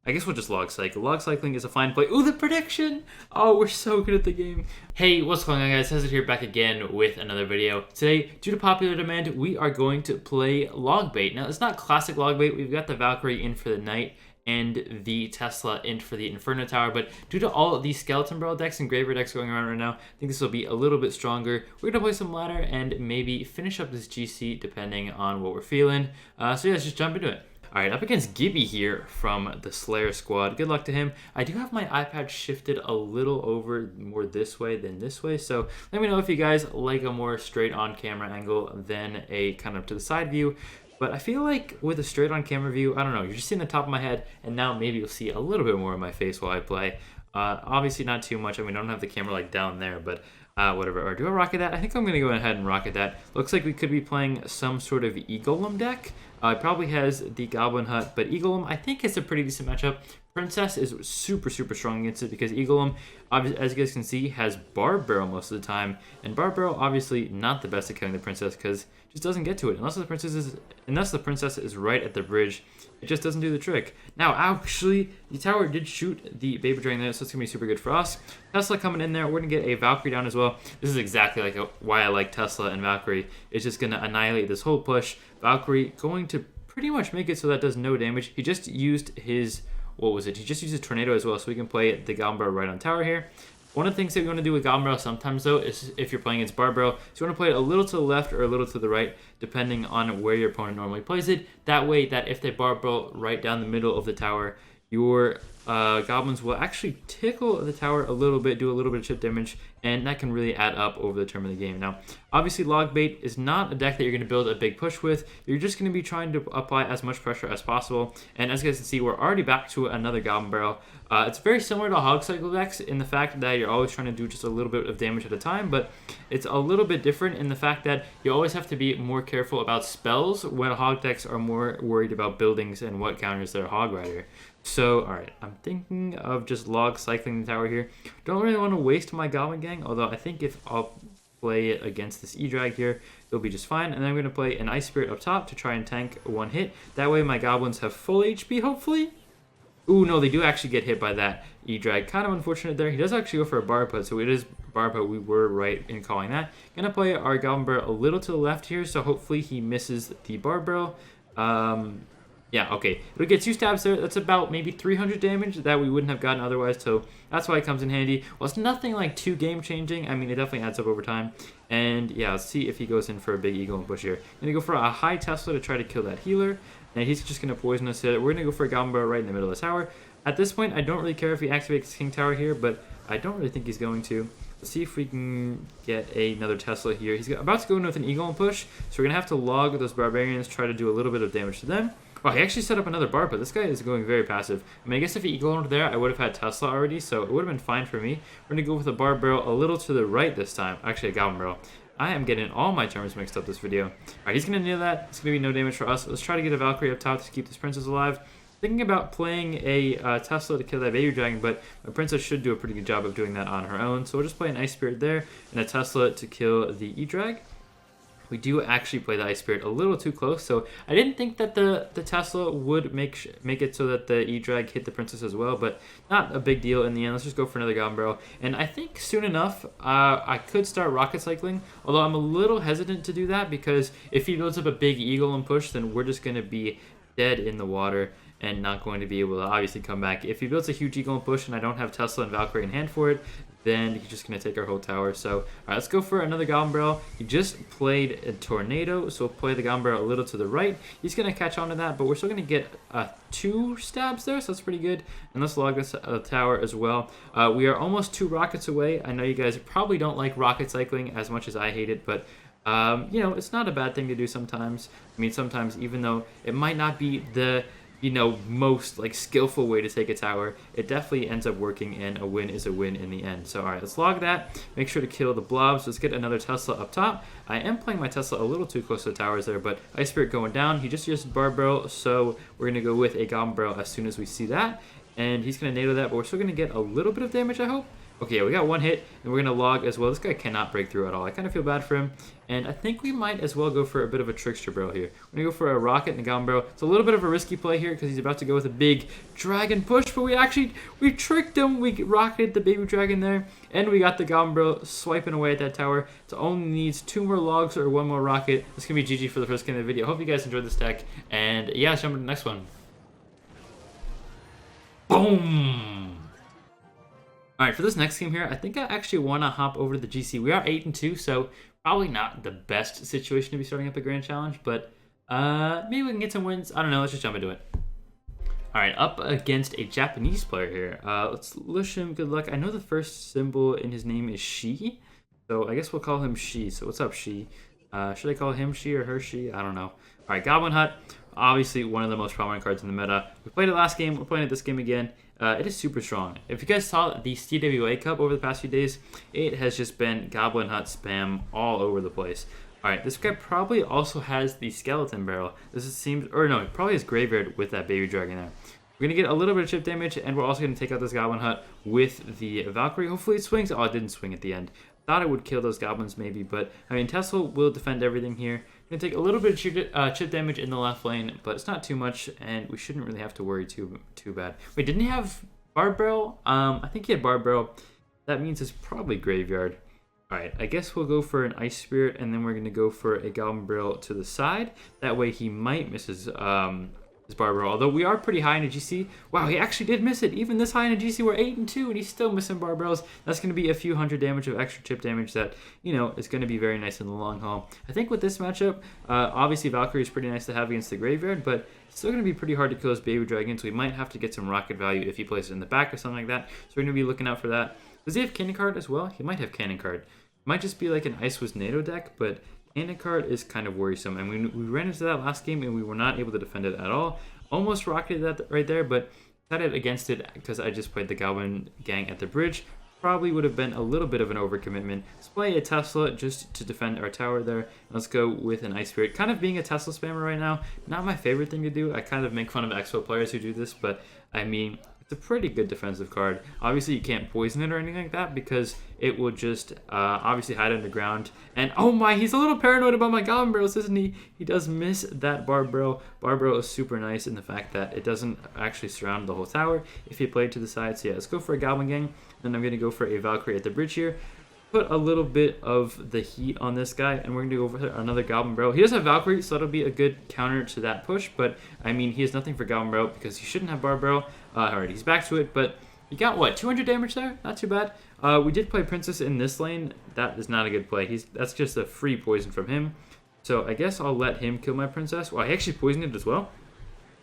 I guess we'll just log cycle. Log cycling is a fine play. Ooh, the prediction! Oh, we're so good at the game. Hey, what's going on, guys? Hazard here, back again with another video. Today, due to popular demand, we are going to play log bait. Now, it's not classic log bait. We've got the Valkyrie in for the knight and the Tesla in for the Inferno Tower, but due to all of these Skeleton Barrel decks and Graver decks going around right now, I think this will be a little bit stronger. We're gonna play some ladder and maybe finish up this GC depending on what we're feeling. So yeah, let's just jump into it. Alright, up against Gibby here from the Slayer squad. Good luck to him. I do have my iPad shifted a little over more this way than this way, so let me know if you guys like a more straight on camera angle than a kind of to the side view. But I feel like with a straight on camera view, I don't know, you're just seeing the top of my head, and now maybe you'll see a little bit more of my face while I play. Obviously not too much. I mean, I don't have the camera like down there, but whatever. Or do I rocket that? I think I'm going to go ahead and rocket that. Looks like we could be playing some sort of Eagolem deck. It probably has the Goblin Hut, but Eagolem, I think it's a pretty decent matchup. Princess is super strong against it because Eagolem, as you guys can see, has Barb Barrel most of the time. And Barb Barrel, obviously not the best at killing the Princess because it just doesn't get to it. Unless the Princess is right at the bridge, it just doesn't do the trick. Now, actually, the tower did shoot the Baby Dragon there, so it's going to be super good for us. Tesla coming in there. We're going to get a Valkyrie down as well. This is exactly like why I like Tesla and Valkyrie. It's just going to annihilate this whole push. Valkyrie going to pretty much make it so that does no damage. He just used his... What was it? He just uses Tornado as well, so we can play the Goblin Barrel right on tower here. One of the things that we want to do with Goblin Barrel sometimes, though, is if you're playing against Barb Barrel, so you want to play it a little to the left or a little to the right, depending on where your opponent normally plays it. That way, that if they Barb Barrel right down the middle of the tower, your goblins will actually tickle the tower a little bit, do a little bit of chip damage, and that can really add up over the term of the game. Now, obviously, Log Bait is not a deck that you're going to build a big push with. You're just going to be trying to apply as much pressure as possible. And as you guys can see, we're already back to another Goblin Barrel. It's very similar to Hog Cycle decks in the fact that you're always trying to do just a little bit of damage at a time, but it's a little bit different in the fact that you always have to be more careful about spells when Hog decks are more worried about buildings and what counters their Hog Rider. So, alright, I'm thinking of just log cycling the tower here. Don't really want to waste my Goblin Gang, although I think if I'll play it against this E-Drag here, it'll be just fine. And then I'm going to play an Ice Spirit up top to try and tank one hit. That way my Goblins have full HP, hopefully. Ooh, no, they do actually get hit by that E-Drag. Kind of unfortunate there. He does actually go for a Barb Hut, so it is Barb Hut. We were right in calling that. Gonna play our Goblin Barrel a little to the left here, so hopefully he misses the Barb Barrel. Yeah, okay. It'll get 2 stabs there. That's about maybe 300 damage that we wouldn't have gotten otherwise, so that's why it comes in handy. Well, it's nothing like too game-changing. I mean, it definitely adds up over time. And yeah, let's see if he goes in for a big Eagle and push here. Gonna go for a high Tesla to try to kill that healer. And he's just gonna poison us here. We're gonna go for a Goblin Barrel right in the middle of the tower. At this point, I don't really care if he activates King Tower here, but I don't really think he's going to. Let's see if we can get another Tesla here. He's about to go in with an Eagle and push, so we're gonna have to log those Barbarians, try to do a little bit of damage to them. Oh, he actually set up another Barb, but this guy is going very passive. I mean, I guess if he Eagle there, I would have had Tesla already, so it would have been fine for me. We're going to go with a Barb Barrel a little to the right this time. Actually, a Goblin Barrel. I am getting all my terms mixed up this video. All right, he's going to nail that. It's going to be no damage for us. Let's try to get a Valkyrie up top to keep this Princess alive. Thinking about playing a Tesla to kill that Baby Dragon, but my Princess should do a pretty good job of doing that on her own. So we'll just play an Ice Spirit there and a Tesla to kill the E-Drag. We do actually play the Ice Spirit a little too close, so I didn't think that the Tesla would make it so that the E-Drag hit the Princess as well, but not a big deal in the end. Let's just go for another Goblin Barrel. And I think soon enough, I could start rocket cycling, although I'm a little hesitant to do that because if he builds up a big Eagle and push, then we're just going to be dead in the water and not going to be able to obviously come back. If he builds a huge Eagle and push and I don't have Tesla and Valkyrie in hand for it, then he's just going to take our whole tower. So, all right, let's go for another Goblin Barrel. He just played a Tornado, so we'll play the Goblin Barrel a little to the right. He's going to catch on to that, but we're still going to get 2 stabs there, so that's pretty good. And let's log this tower as well. We are almost 2 rockets away. I know you guys probably don't like rocket cycling as much as I hate it, but you know, it's not a bad thing to do sometimes. I mean, sometimes even though it might not be the most like skillful way to take a tower, it definitely ends up working, and a win is a win in the end. So all right, let's log that. Make sure to kill the blobs. Let's get another Tesla up top. I am playing my Tesla a little too close to the towers there, but Ice Spirit going down. He just used Barb Barrel, so we're gonna go with a Goblin Barrel as soon as we see that, and he's gonna NATO that, but we're still gonna get a little bit of damage, I hope. Okay, yeah, we got one hit, and we're going to log as well. This guy cannot break through at all. I kind of feel bad for him, and I think we might as well go for a bit of a trickster barrel here. We're going to go for a rocket and a goblin barrel. It's a little bit of a risky play here because he's about to go with a big dragon push, but we tricked him. We rocketed the baby dragon there, and we got the goblin barrel swiping away at that tower. It only needs 2 more logs or 1 more rocket. This can be GG for the first game of the video. Hope you guys enjoyed this deck, and yeah, let's jump to the next one. Boom! Alright, for this next game here, I think I actually want to hop over to the GC. We are 8-2, so probably not the best situation to be starting up a Grand Challenge, but maybe we can get some wins. I don't know, let's just jump into it. Alright, up against a Japanese player here. Let's wish him good luck. I know the first symbol in his name is Shi, so I guess we'll call him Shi. So what's up, Shi? Should I call him Shi or her Shi? I don't know. Alright, Goblin Hut. Obviously, one of the most prominent cards in the meta. We played it last game. We're playing it this game again. It is super strong. If you guys saw the CWA Cup over the past few days, it has just been Goblin Hut spam all over the place. Alright, this guy probably also has the Skeleton Barrel. It probably has Graveyard with that Baby Dragon there. We're going to get a little bit of chip damage, and we're also going to take out this Goblin Hut with the Valkyrie. Hopefully it swings. Oh, it didn't swing at the end. Thought it would kill those goblins maybe, but I mean, Tesla will defend everything here. Going to take a little bit of chip damage in the left lane, but it's not too much, and we shouldn't really have to worry too bad. Wait, didn't he have Barb Barrel? I think he had Barb Barrel. That means it's probably Graveyard. Alright, I guess we'll go for an Ice Spirit, and then we're going to go for a Goblin Barrel to the side. That way he might miss his Barb Barrel, although we are pretty high in a GC. Wow, he actually did miss it. Even this high in a GC, we're 8-2, and he's still missing Barb Barrels. That's going to be a few hundred damage of extra chip damage that, you know, is going to be very nice in the long haul. I think with this matchup, obviously Valkyrie is pretty nice to have against the Graveyard, but it's still going to be pretty hard to kill his Baby Dragon, so we might have to get some rocket value if he plays it in the back or something like that. So we're going to be looking out for that. Does he have Cannon Card as well? He might have Cannon Card. It might just be like an Ice Wiz NATO deck, but Cannon Card is kind of worrisome, and we ran into that last game, and we were not able to defend it at all. Almost rocketed that right there, but decided against it because I just played the Goblin Gang at the bridge. Probably would have been a little bit of an overcommitment. Let's play a Tesla just to defend our tower there. Let's go with an Ice Spirit. Kind of being a Tesla spammer right now, not my favorite thing to do. I kind of make fun of Expo players who do this, but I mean, it's a pretty good defensive card. Obviously, you can't poison it or anything like that because it will just obviously hide underground. And oh my, he's a little paranoid about my Goblin Barrels, isn't he? He does miss that Barb Barrel. Barb Barrel is super nice in the fact that it doesn't actually surround the whole tower if you play it to the side. So yeah, let's go for a Goblin Gang. Then I'm going to go for a Valkyrie at the bridge here. Put a little bit of the heat on this guy, and we're going to go for another Goblin Barrel. He does have Valkyrie, so that'll be a good counter to that push, but I mean, he has nothing for Goblin Barrel because he shouldn't have Barb Barrel. Alright, he's back to it, but he got, what, 200 damage there? Not too bad. We did play Princess in this lane. That is not a good play. That's just a free poison from him. So I guess I'll let him kill my Princess. Well, he actually poisoned it as well.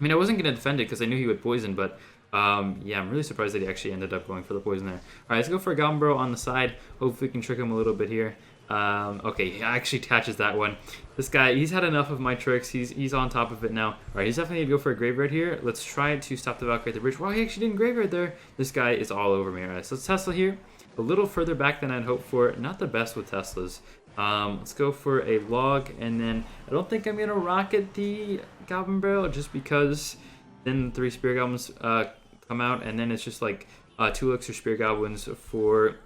I mean, I wasn't going to defend it because I knew he would poison, but yeah, I'm really surprised that he actually ended up going for the poison there. Alright, let's go for a Goblin Barrel on the side. Hopefully we can trick him a little bit here. Okay, he actually catches that one. This guy, he's had enough of my tricks. He's on top of it now. Alright, he's definitely going to go for a Graveyard here. Let's try to stop the Valkyrie at the bridge. Wow, he actually didn't Graveyard there. This guy is all over me. Alright, so let's Tesla here. A little further back than I'd hoped for. Not the best with Teslas. Let's go for a log, and then I don't think I'm going to rocket the Goblin Barrel just because then 3 Spear Goblins come out, and then it's just like 2 Elixir Spear Goblins for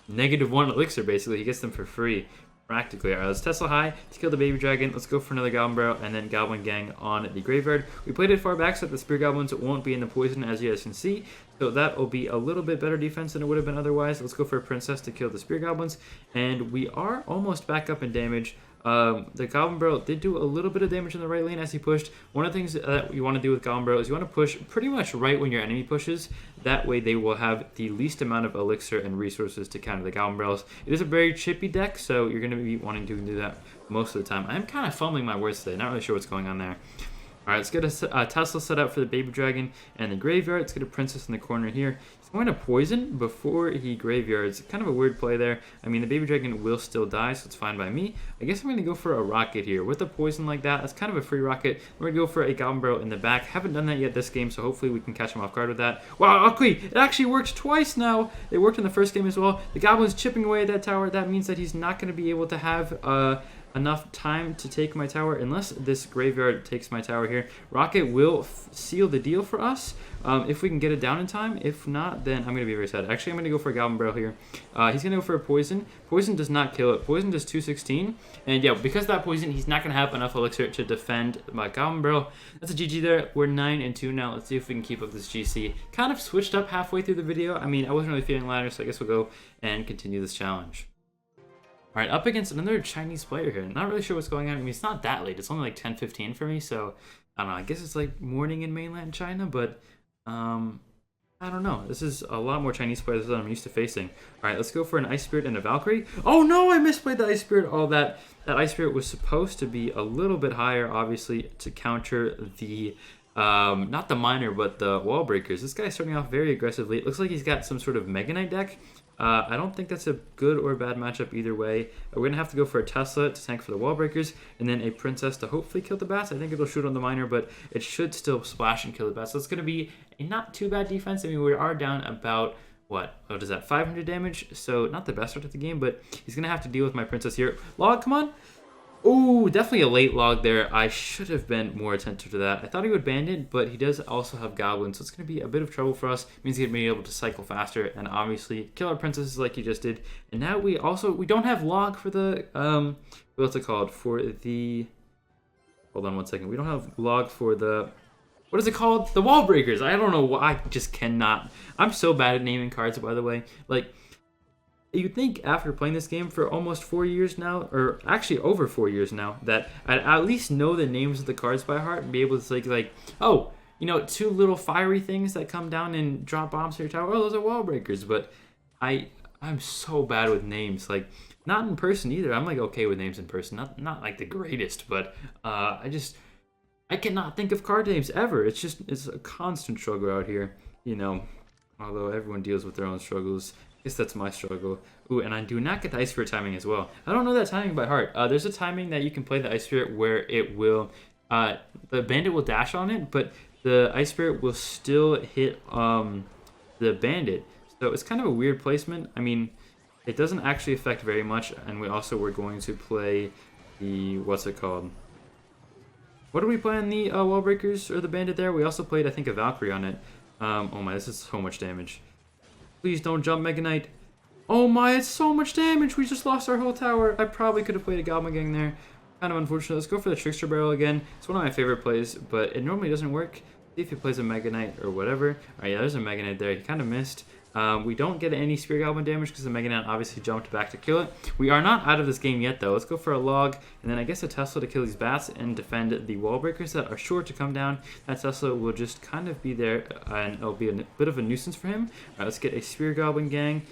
-1 Elixir, basically. He gets them for free, practically. Alright, let's Tesla high to kill the Baby Dragon. Let's go for another Goblin Barrel, and then Goblin Gang on the Graveyard. We played it far back so that the Spear Goblins won't be in the poison, as you guys can see. So that will be a little bit better defense than it would have been otherwise. Let's go for a Princess to kill the Spear Goblins, and we are almost back up in damage. The Goblin Barrel did do a little bit of damage in the right lane as he pushed. One of the things that you want to do with Goblin Barrel is you want to push pretty much right when your enemy pushes. That way they will have the least amount of elixir and resources to counter the Goblin Barrels. It is a very chippy deck, so you're going to be wanting to do that most of the time. I'm kind of fumbling my words today. Not really sure what's going on there. Alright, let's get a Tesla set up for the Baby Dragon and the Graveyard. Let's get a Princess in the corner here. He's going to poison before he Graveyards. Kind of a weird play there. I mean, the Baby Dragon will still die, so it's fine by me. I guess I'm going to go for a rocket here. With a poison like that, that's kind of a free rocket. We're going to go for a Goblin Barrel in the back. Haven't done that yet this game, so hopefully we can catch him off guard with that. Wow, okay, it actually worked twice now. It worked in the first game as well. The Goblin's chipping away at that tower. That means that he's not going to be able to have enough time to take my tower. Unless this graveyard takes my tower here, Rocket will seal the deal for us if we can get it down in time. If not, then I'm going to be very sad. Actually, I'm going to go for a Goblin Barrel here. He's going to go for a Poison. Poison does not kill it. Poison does 216. And yeah, because of that Poison, he's not going to have enough Elixir to defend my Goblin Barrel. That's a GG there. We're 9-2 now. Let's see if we can keep up this GC. Kind of switched up halfway through the video. I mean, I wasn't really feeling ladder, so I guess we'll go and continue this challenge. All right, up against another Chinese player here. Not really sure what's going on. I mean, it's not that late. It's only like 10:15 for me, so I don't know. I guess it's like morning in mainland China, but I don't know. This is a lot more Chinese players than I'm used to facing. All right, let's go for an Ice Spirit and a Valkyrie. Oh no, I misplayed the Ice Spirit. Oh, that Ice Spirit was supposed to be a little bit higher, obviously, to counter the not the miner, but the wall breakers. This guy's starting off very aggressively. It looks like he's got some sort of Mega Knight deck. I don't think that's a good or bad matchup either way. We're going to have to go for a Tesla to tank for the wall breakers, and then a Princess to hopefully kill the bats. I think it'll shoot on the miner, but it should still splash and kill the bats. So it's going to be a not too bad defense. I mean, we are down about, what is that, 500 damage? So not the best start of the game, but he's going to have to deal with my Princess here. Log, come on. Oh, definitely a late log there. I should have been more attentive to that. I thought he would bandit, but he does also have goblins, so it's going to be a bit of trouble for us. It means he's going to be able to cycle faster and obviously kill our princesses like he just did. And now we don't have log for the what's it called? For the, hold on one second. We don't have log for the, what is it called? The wall breakers. I don't know why. I just cannot. I'm so bad at naming cards, by the way. Like, you'd think after playing this game for almost 4 years now, or actually over 4 years now, that I'd at least know the names of the cards by heart and be able to like, oh, you know, 2 little fiery things that come down and drop bombs to your tower. Oh, those are wall breakers. But I'm so bad with names. Like, not in person either. I'm like okay with names in person. Not like the greatest, but I cannot think of card names ever. It's a constant struggle out here, you know. Although everyone deals with their own struggles. I guess that's my struggle. Ooh, and I do not get the Ice Spirit timing as well. I don't know that timing by heart. There's a timing that you can play the Ice Spirit where it will, the bandit will dash on it, but the Ice Spirit will still hit the bandit. So it's kind of a weird placement. I mean, it doesn't actually affect very much, and we also were going to play the, what's it called? What did we play on the wall breakers or the bandit there? We also played, I think, a Valkyrie on it. Oh my, this is so much damage. Please don't jump, Mega Knight. Oh my, it's so much damage. We just lost our whole tower. I probably could have played a Goblin Gang there. Kind of unfortunate. Let's go for the Trickster Barrel again. It's one of my favorite plays, but it normally doesn't work. See if he plays a Mega Knight or whatever. All right, yeah, there's a Mega Knight there. He kind of missed. We don't get any Spear Goblin damage because the Mega Knight obviously jumped back to kill it. We are not out of this game yet, though. Let's go for a log, and then I guess a Tesla to kill these bats and defend the wall breakers that are sure to come down. That Tesla will just kind of be there, and it'll be a bit of a nuisance for him. All right, let's get a Spear Goblin Gang.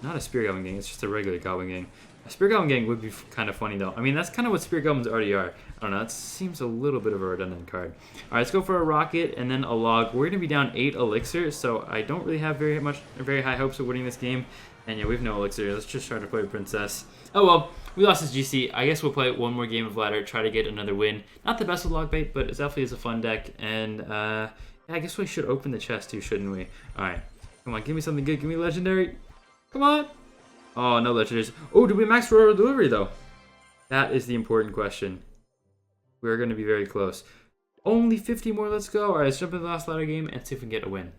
Not a Spear Goblin Gang, it's just a regular Goblin Gang. A Spear Goblin Gang would be kind of funny, though. I mean, that's kind of what Spear Goblins already are. I don't know, that seems a little bit of a redundant card. All right, let's go for a Rocket and then a Log. We're going to be down 8 Elixir, so I don't really have very high hopes of winning this game. And yeah, we have no Elixir. Let's just try to play Princess. Oh well, we lost this GC. I guess we'll play one more game of Ladder, try to get another win. Not the best with Log Bait, but it definitely is a fun deck. And yeah, I guess we should open the chest too, shouldn't we? All right, come on, give me something good. Give me Legendary. Come on. Oh, no Legendaries. Oh, did we max Royal Delivery, though? That is the important question. We're going to be very close. Only 50 more, let's go. All right, let's jump into the last ladder game and see if we can get a win.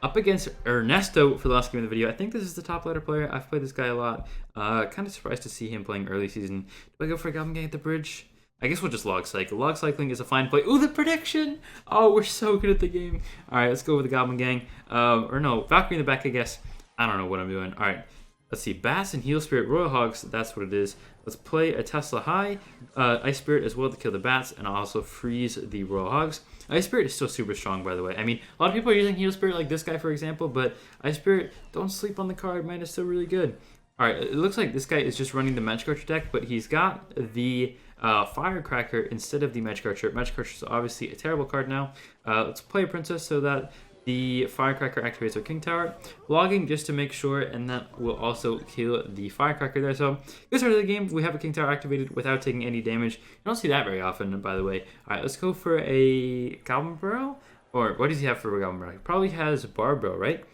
Up against Ernesto for the last game of the video. I think this is the top ladder player. I've played this guy a lot. Kind of surprised to see him playing early season. Do I go for a Goblin Gang at the bridge? I guess we'll just log cycle. Log cycling is a fine play. Ooh, the prediction! Oh, we're so good at the game. All right, let's go with the Goblin Gang. Or no, Valkyrie in the back, I guess. I don't know what I'm doing. All right. Let's see, Bats and Heal Spirit, Royal Hogs, that's what it is. Let's play a Tesla High, Ice Spirit as well to kill the Bats, and also freeze the Royal Hogs. Ice Spirit is still super strong, by the way. I mean, a lot of people are using Heal Spirit like this guy, for example, but Ice Spirit, don't sleep on the card, man, it's still really good. All right, it looks like this guy is just running the Magikarcher deck, but he's got the Firecracker instead of the Magikarcher. Magikarcher is obviously a terrible card now. Let's play a Princess so that the Firecracker activates our King Tower. Logging just to make sure, and that will also kill the Firecracker there. So, good start of the game. We have a King Tower activated without taking any damage. You don't see that very often, by the way. All right, let's go for a Goblin Barrel. Or what does he have for a Goblin Barrel? He probably has Barbell, right?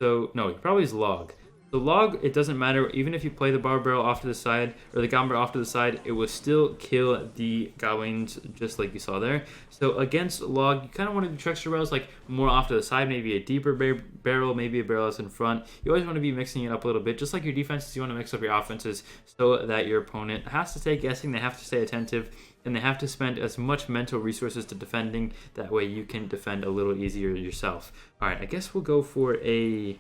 So, no, he probably has Log. So The log, it doesn't matter. Even if you play the barber barrel off to the side, or the goblin barrel off to the side, it will still kill the goblins, just like you saw there. So against log, you kind of want to do trickster barrels, like more off to the side, maybe a deeper barrel, maybe a barrel that's in front. You always want to be mixing it up a little bit, just like your defenses. You want to mix up your offenses so that your opponent has to stay guessing, they have to stay attentive, and they have to spend as much mental resources to defending. That way you can defend a little easier yourself. All right, I guess we'll go for a...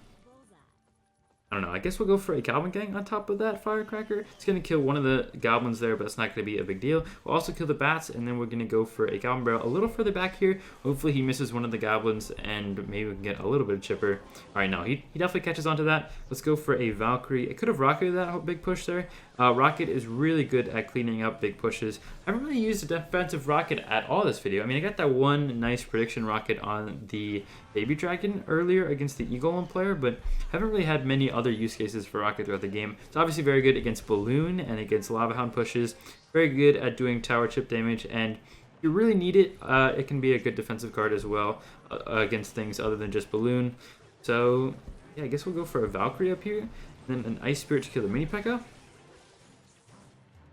I don't know, I guess we'll go for a goblin gang on top of that firecracker. It's going to kill one of the goblins there, but it's not going to be a big deal. We'll also kill the bats, and then we're going to go for a goblin barrel a little further back here. Hopefully he misses one of the goblins, and maybe we can get a little bit of chipper. All right, no, he definitely catches onto that. Let's go for a Valkyrie. It could have rocketed that big push there. Rocket is really good at cleaning up big pushes. I haven't really used a defensive rocket at all this video. I mean, I got that one nice prediction rocket on the baby dragon earlier against the e-golem player, but haven't really had many other use cases for rocket throughout the game. It's obviously very good against balloon and against lava hound pushes. Very good at doing tower chip damage, and if you really need it, it can be a good defensive card as well against things other than just balloon. So yeah, I guess we'll go for a Valkyrie up here, and then an ice spirit to kill the mini P.E.K.K.A.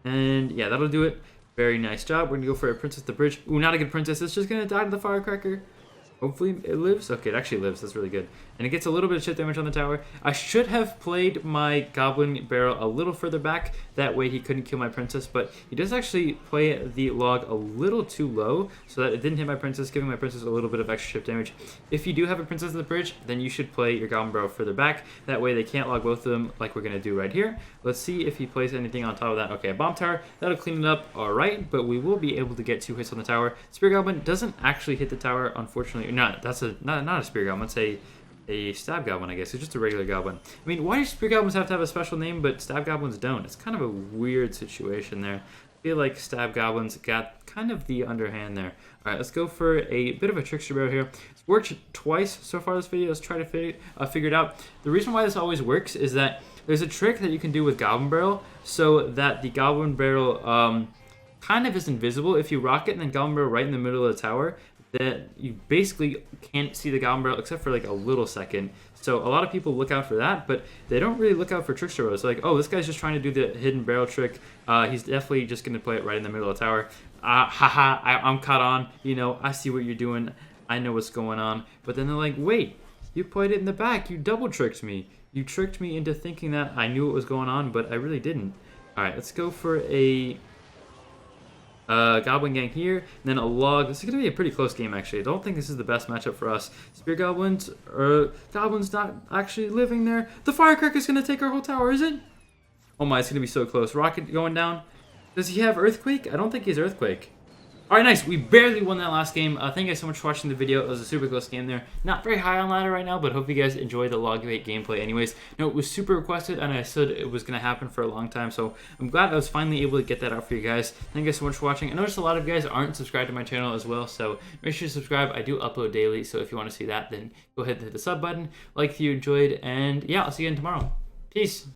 And yeah, that'll do it. Very nice job. We're gonna go for a princess the bridge. Ooh, not a good princess. It's just gonna die to the firecracker. Hopefully it lives. Okay, it actually lives. That's really good. And it gets a little bit of chip damage on the tower. I should have played my goblin barrel a little further back. That way he couldn't kill my princess. But he does actually play the log a little too low so that it didn't hit my princess, giving my princess a little bit of extra chip damage. If you do have a princess in the bridge, then you should play your goblin barrel further back. That way they can't log both of them like we're going to do right here. Let's see if he plays anything on top of that. Okay, a bomb tower. That'll clean it up all right, but we will be able to get 2 hits on the tower. Spear Goblin doesn't actually hit the tower, unfortunately. Not a Spear Goblin. It's a Stab Goblin, I guess. It's just a regular Goblin. I mean, why do Spear Goblins have to have a special name, but Stab Goblins don't? It's kind of a weird situation there. I feel like Stab Goblins got kind of the underhand there. All right, let's go for a bit of a trickster barrel here. It's worked twice so far this video. Let's try to figure it out. The reason why this always works is that there's a trick that you can do with Goblin Barrel so that the Goblin Barrel kind of is invisible. If you rock it and then Goblin Barrel right in the middle of the tower, that you basically can't see the Goblin Barrel except for like a little second. So a lot of people look out for that, but they don't really look out for trickster barrels. Like, oh, this guy's just trying to do the hidden barrel trick. He's definitely just going to play it right in the middle of the tower. Haha, I'm caught on. You know, I see what you're doing. I know what's going on. But then they're like, wait, you played it in the back. You double tricked me. You tricked me into thinking that I knew what was going on, but I really didn't. All right, let's go for a Goblin Gang here, and then a log. This is going to be a pretty close game, actually. I don't think this is the best matchup for us. Spear Goblins, Goblins not actually living there. The Firecracker is going to take our whole tower, is it? Oh my, it's going to be so close. Rocket going down. Does he have Earthquake? I don't think he's Earthquake. All right, nice. We barely won that last game. Thank you guys so much for watching the video. It was a super close game there. Not very high on ladder right now, but hope you guys enjoyed the log 8 gameplay anyways. No, it was super requested, and I said it was going to happen for a long time, so I'm glad I was finally able to get that out for you guys. Thank you guys so much for watching. I noticed a lot of you guys aren't subscribed to my channel as well, so make sure to subscribe. I do upload daily, so if you want to see that, then go ahead and hit the sub button. Like if you enjoyed, and yeah, I'll see you again tomorrow. Peace.